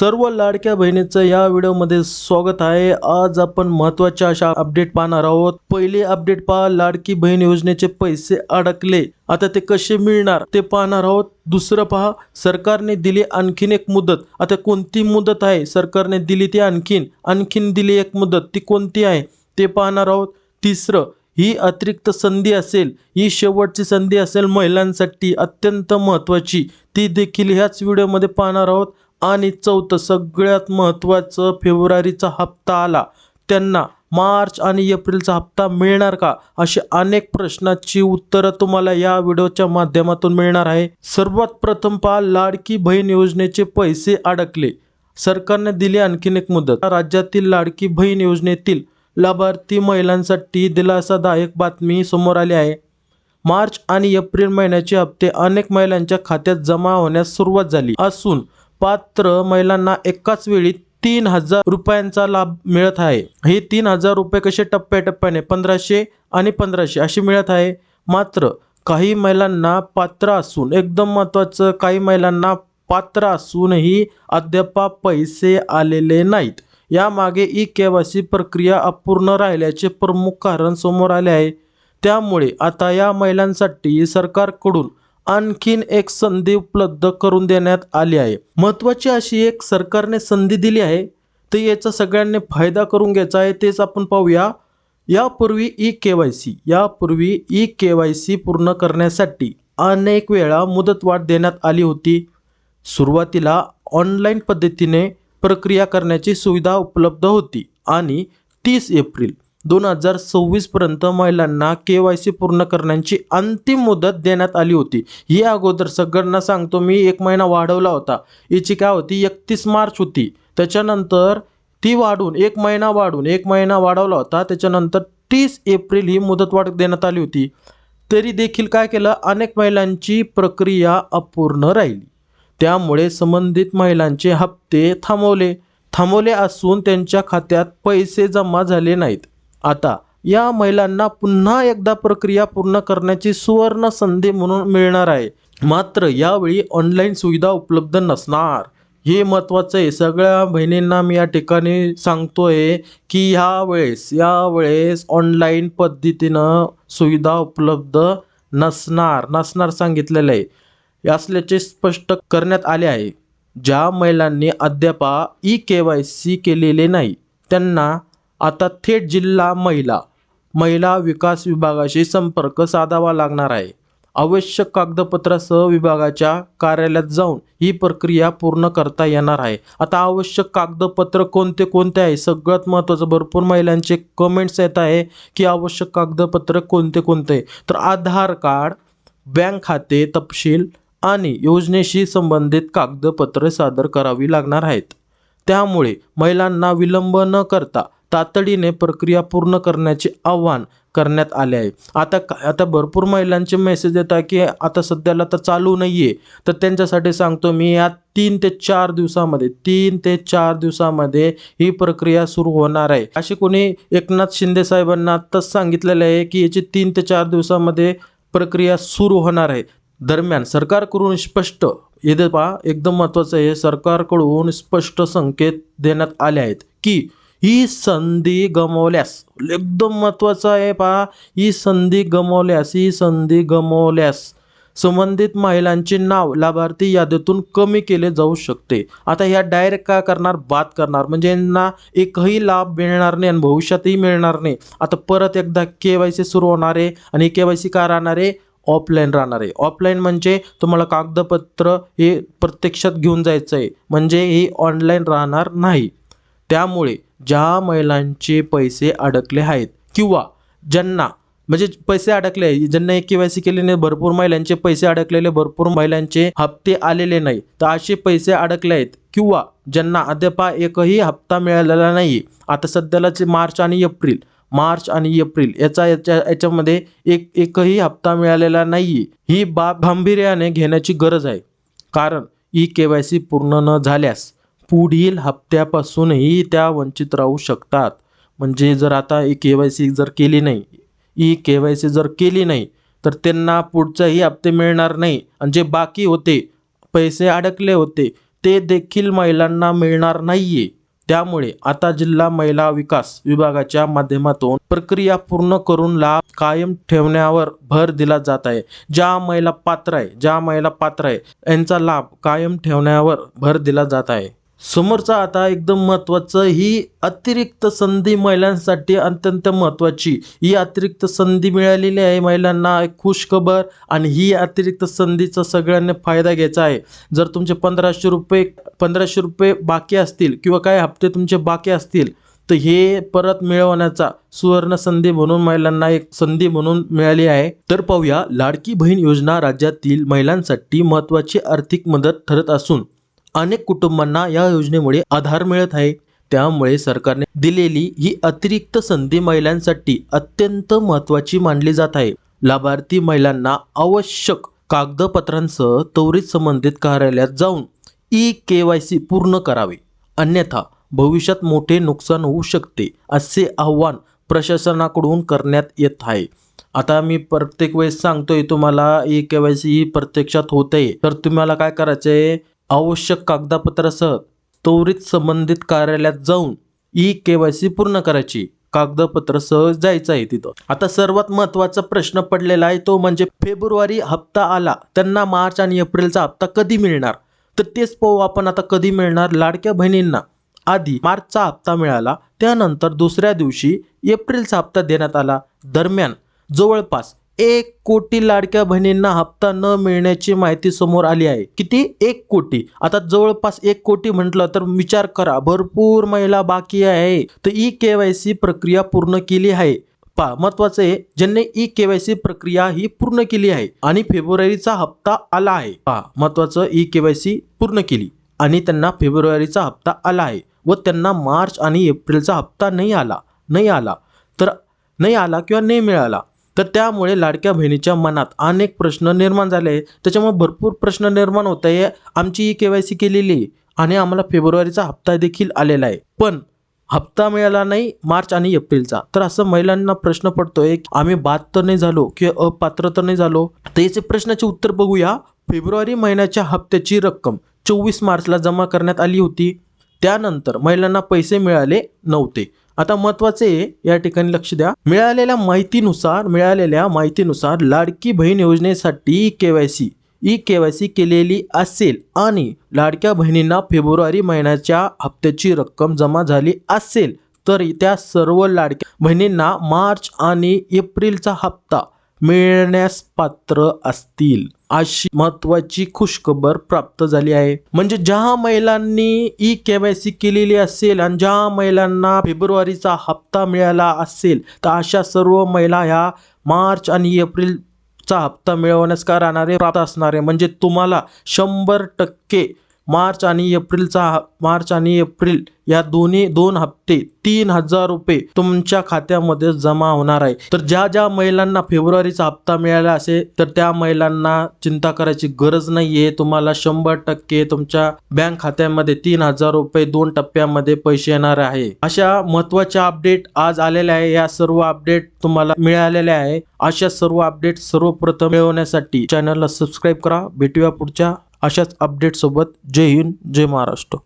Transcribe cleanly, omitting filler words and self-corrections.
सर्व लाडक्या बहिणीचं या व्हिडिओमध्ये स्वागत आहे। आज आपण महत्त्वाच्या अशा अपडेट पाहणार आहोत। पहिले अपडेट पहा, लाडकी बहीण योजनेचे पैसे अडकले, आता ते कसे मिळणार ते पाहणार आहोत। दुसरं पहा, सरकारने दिली आणखीन एक मुदत। आता कोणती मुदत आहे सरकारने दिली ती आणखीन दिली एक मुदत, ती कोणती आहे ते पाहणार आहोत। तिसरं, ही अतिरिक्त संधी असेल, ही शेवटची संधी असेल महिलांसाठी अत्यंत महत्त्वाची, ती देखील ह्याच व्हिडिओमध्ये पाहणार आहोत। आणि चौथं, सगळ्यात महत्त्वाचं, फेब्रुवारीचा हप्ता आला, त्यांना मार्च आणि एप्रिलचा हप्ता मिळणार का, असे अनेक प्रश्नांची उत्तरं तुम्हाला या व्हिडिओच्या माध्यमातून मिळणार आहे। सर्वात प्रथम पहा, लाडकी बहीण योजनेचे पैसे अडकले, सरकारने दिली आणखीन एक मुदत। राज्यातील लाडकी बहीण योजनेतील लाभार्थी महिलांसाठी दिलासादायक बातमी समोर आली आहे। मार्च आणि एप्रिल महिन्याचे हप्ते अनेक महिलांच्या खात्यात जमा होण्यास सुरुवात झाली असून पात्र महिलांना एकाच वेळी 3000 रुपयांचा लाभ मिळत आहे। हे 3000 रुपये कसे टप्प्याटप्प्याने 1500 आणि 1500 असे मिळत आहे। मात्र काही महिलांना पात्र असून, एकदम महत्त्वाचं, काही महिलांना पात्र असूनही अद्याप पैसे आलेले नाहीत। यामागे ई-केवायसी प्रक्रिया अपूर्ण राहिल्याचे प्रमुख कारण समोर आले आहे। त्यामुळे आता या महिलांसाठी सरकारकडून आणखीन एक संधी उपलब्ध करून देण्यात आली आहे। महत्त्वाची अशी एक सरकारने संधी दिली आहे, तर याचा सगळ्यांनी फायदा करून घ्यायचा आहे, तेच आपण पाहूया। यापूर्वी ई-केवायसी पूर्ण करण्यासाठी अनेक वेळा मुदतवाढ देण्यात आली होती। सुरुवातीला ऑनलाईन पद्धतीने प्रक्रिया करण्याची सुविधा उपलब्ध होती आणि 30 एप्रिल 2026 पर्यंत महिलांना केवायसी पूर्ण करण्याची अंतिम मुदत देण्यात आली होती। ही अगोदर सगळ्यांना सांगतो मी, 1 महिना वाढवला होता। याची काय होती, 31 मार्च होती, त्याच्यानंतर ती वाढून 1 महिना वाढवला होता। त्याच्यानंतर 30 एप्रिल ही मुदतवाढ देण्यात आली होती। तरी देखील काय केलं, अनेक महिलांची प्रक्रिया अपूर्ण राहिली। त्यामुळे संबंधित महिलांचे हप्ते थांबवले असून त्यांच्या खात्यात पैसे जमा झाले नाहीत। आता या महिलांना पुन्हा एकदा प्रक्रिया पूर्ण करण्याची सुवर्ण संधी म्हणून मिळणार आहे। मात्र यावेळी ऑनलाईन सुविधा उपलब्ध नसणार, हे महत्त्वाचं आहे। सगळ्या बहिणींना मी या ठिकाणी सांगतोय की यावेळेस ऑनलाईन पद्धतीनं सुविधा उपलब्ध नसणार सांगितलेलं आहे, असल्याचे स्पष्ट करण्यात आले आहे। ज्या महिलांनी अद्याप ई-केवायसी केलेले नाही त्यांना आता थेट जिल्हा महिला विकास विभागाशी संपर्क साधावा लागणार आहे। आवश्यक कागदपत्रासह विभागाच्या कार्यालयात जाऊन ही प्रक्रिया पूर्ण करता येणार आहे। आता आवश्यक कागदपत्र कोणते आहे, सगळ्यात महत्त्वाचं, भरपूर महिलांचे कमेंट्स येत आहे की आवश्यक कागदपत्र कोणते, तर आधार कार्ड, बँक खाते तपशील आणि योजनेशी संबंधित कागदपत्रे सादर करावी लागणार आहेत। त्यामुळे महिलांना विलंब न करता तातडीने प्रक्रिया पूर्ण करण्याचे आवाहन करण्यात आले आहे। आता भरपूर महिलांचे मेसेज येतात की आता सध्याला तर चालू नाहीये, तर त्यांच्यासाठी सांगतो मी, या 3 ते 4 दिवसामध्ये ही प्रक्रिया सुरू होणार आहे। असे कोणी एकनाथ शिंदे साहेबांना आत्ताच सांगितलेलं आहे की याची 3 ते 4 दिवसामध्ये प्रक्रिया सुरू होणार आहे। दरम्यान सरकारकडून स्पष्ट, येथे पहा एकदम महत्त्वाचं आहे, सरकारकडून स्पष्ट संकेत देण्यात आले आहेत की ही संधी गमावल्यास, एकदम महत्त्वाचं आहे पहा, ही संधी गमावल्यास संबंधित महिलांचे नाव लाभार्थी यादीतून कमी केले जाऊ शकते। आता ह्या डायरेक्ट काय करणार, बाद करणार, म्हणजे यांना एकही लाभ मिळणार नाही आणि भविष्यातही मिळणार नाही। आता परत एकदा केवायसी सुरू होणार आहे आणि केवायसी काय राहणार आहे, ऑफलाईन राहणार आहे। ऑफलाईन म्हणजे तुम्हाला कागदपत्र हे प्रत्यक्षात घेऊन जायचं आहे, म्हणजे हे ऑनलाईन राहणार नाही। त्यामुळे ज्या महिलांचे पैसे अडकले आहेत किंवा ज्यांना पैसे अडकले, ज्यांना केवायसी केले नाही, भरपूर महिलांचे पैसे अडकलेले, भरपूर महिलांचे हप्ते आलेले नाही, तर असे पैसे अडकले आहेत किंवा ज्यांना अद्याप एकही हप्ता मिळालेला नाही, आता सध्यालाचे मार्च आणि एप्रिल याच्यामध्ये एकही हप्ता मिळालेला नाही, ही बाब गांभीर्याने घेण्याची गरज आहे। कारण ई-केवायसी पूर्ण न झाल्यास पुढील हप्त्यापासूनही त्या वंचित राहू शकतात। म्हणजे जर आता ई-केवायसी जर केली नाही तर त्यांना पुढचाही हप्ते मिळणार नाही आणि जे बाकी होते, पैसे अडकले होते, ते देखील महिलांना मिळणार नाहीये. त्यामुळे आता जिल्हा महिला विकास विभागाच्या माध्यमातून प्रक्रिया पूर्ण करून लाभ कायम ठेवण्यावर भर दिला जात आहे. ज्या महिला पात्र आहे यांचा लाभ कायम ठेवण्यावर भर दिला जात आहे. समोरचा आता एकदम महत्त्वाचं, ही अतिरिक्त संधी महिलांसाठी अत्यंत महत्त्वाची ही अतिरिक्त संधी मिळालेली आहे महिलांना. एक खुश खबर, आणि ही अतिरिक्त संधीचा सगळ्यांनी फायदा घ्यायचा आहे. जर तुमचे 1500 रुपये बाकी असतील किंवा काही हप्ते तुमचे बाकी असतील तर हे परत मिळवण्याचा सुवर्ण संधी म्हणून महिलांना एक संधी म्हणून मिळाली आहे. तर पाहूया, लाडकी बहीण योजना राज्यातील महिलांसाठी महत्त्वाची आर्थिक मदत ठरत असून अनेक कुटुंबांना या योजनेमुळे आधार मिळत आहे. त्यामुळे सरकारने दिलेली ही अतिरिक्त संधी महिलांसाठी अत्यंत महत्त्वाची मानली जात आहे. लाभार्थी महिलांना आवश्यक कागदपत्रांसह त्वरित संबंधित कार्यालयात जाऊन KYC पूर्ण करावे, अन्यथा भविष्यात मोठे नुकसान होऊ शकते, असे आव्हान प्रशासनाकडून करण्यात येत आहे. आता मी प्रत्येक वेळेस सांगतोय तुम्हाला, KYC ही प्रत्यक्षात होते. तर तुम्हाला काय करायचंय, आवश्यक कागदपत्रासह त्वरित संबंधित कार्यालयात जाऊन KYC पूर्ण करायची, कागदपत्र सह जायचं आहे तिथं. आता सर्वात महत्त्वाचा प्रश्न पडलेला आहे तो म्हणजे फेब्रुवारी हप्ता आला, त्यांना मार्च आणि एप्रिलचा हप्ता कधी मिळणार. तर तेच पाहू आपण आता कधी मिळणार. लाडक्या बहिणींना आधी मार्चचा हप्ता मिळाला, त्यानंतर दुसऱ्या दिवशी एप्रिलचा हप्ता देण्यात आला. दरम्यान जवळपास 1 कोटी लाडक्या बहिणींना हप्ता न मिळण्याची माहिती समोर आली आहे. किती? 1 कोटी. आता जवळपास 1 कोटी म्हटलं तर विचार करा, भरपूर महिला बाकी आहे. तर KYC प्रक्रिया पूर्ण केली आहे. महत्वाचं आहे, ज्यांनी KYC प्रक्रिया ही पूर्ण केली आहे आणि फेब्रुवारीचा हप्ता आला आहे. महत्वाचं, KYC पूर्ण केली आणि त्यांना फेब्रुवारीचा हप्ता आला आहे व त्यांना मार्च आणि एप्रिलचा हप्ता नाही आला किंवा नाही मिळाला. तर त्यामुळे लाडक्या बहिणीच्या मनात अनेक प्रश्न निर्माण झाले. त्याच्यामुळे भरपूर प्रश्न निर्माण होत आहे. आमची KYC केलेली आणि आम्हाला फेब्रुवारीचा हप्ता देखील आलेला आहे, पण हप्ता मिळाला नाही मार्च आणि एप्रिलचा. तर असं महिलांना प्रश्न पडतोय, आम्ही बाद तर नाही झालो किंवा अपात्र तर नाही झालो. तर याचे प्रश्नाचे उत्तर बघूया. फेब्रुवारी महिन्याच्या हप्त्याची रक्कम 24 मार्चला जमा करण्यात आली होती. त्यानंतर महिलांना पैसे मिळाले नव्हते. आता महत्त्वाचे या ठिकाणी लक्ष द्या, मिळालेल्या माहितीनुसार लाडकी बहीण योजनेसाठी KYC केलेली असेल आणि लाडक्या बहिणींना फेब्रुवारी महिन्याच्या हप्त्याची रक्कम जमा झाली असेल तर त्या सर्व लाडक्या बहिणींना मार्च आणि एप्रिलचा हप्ता मिळण्यास पात्र असतील, अशी महत्वाची खुशखबर प्राप्त झाली आहे. म्हणजे ज्या महिलांनी KYC केलेली असेल आणि ज्या महिलांना फेब्रुवारीचा हप्ता मिळाला असेल तर अशा सर्व महिला ह्या मार्च आणि एप्रिलचा हप्ता मिळवण्यास का राहणारे प्राप्त असणारे. म्हणजे तुम्हाला 100% मार्च आणि एप्रिल या दोन हप्ते 3000 रुपये तुमच्या खात्यामध्ये जमा होणार आहे. तर ज्या महिलांना फेब्रुवारीचा हप्ता मिळाला असेल तर त्या महिलांना चिंता करायची गरज नाहीये. तुम्हाला 100% तुमच्या बँक खात्यामध्ये 3000 रुपये 2 टप्प्यामध्ये पैसे येणार आहे. अशा महत्त्वाच्या अपडेट आज आलेल्या आहे. या सर्व अपडेट तुम्हाला मिळालेल्या आहे. अशा सर्व अपडेट सर्वप्रथम मिळवण्यासाठी चॅनलला सबस्क्राईब करा. भेटूया पुढच्या अशाच अपडेट सोबत. जय हिंद, जय महाराष्ट्र.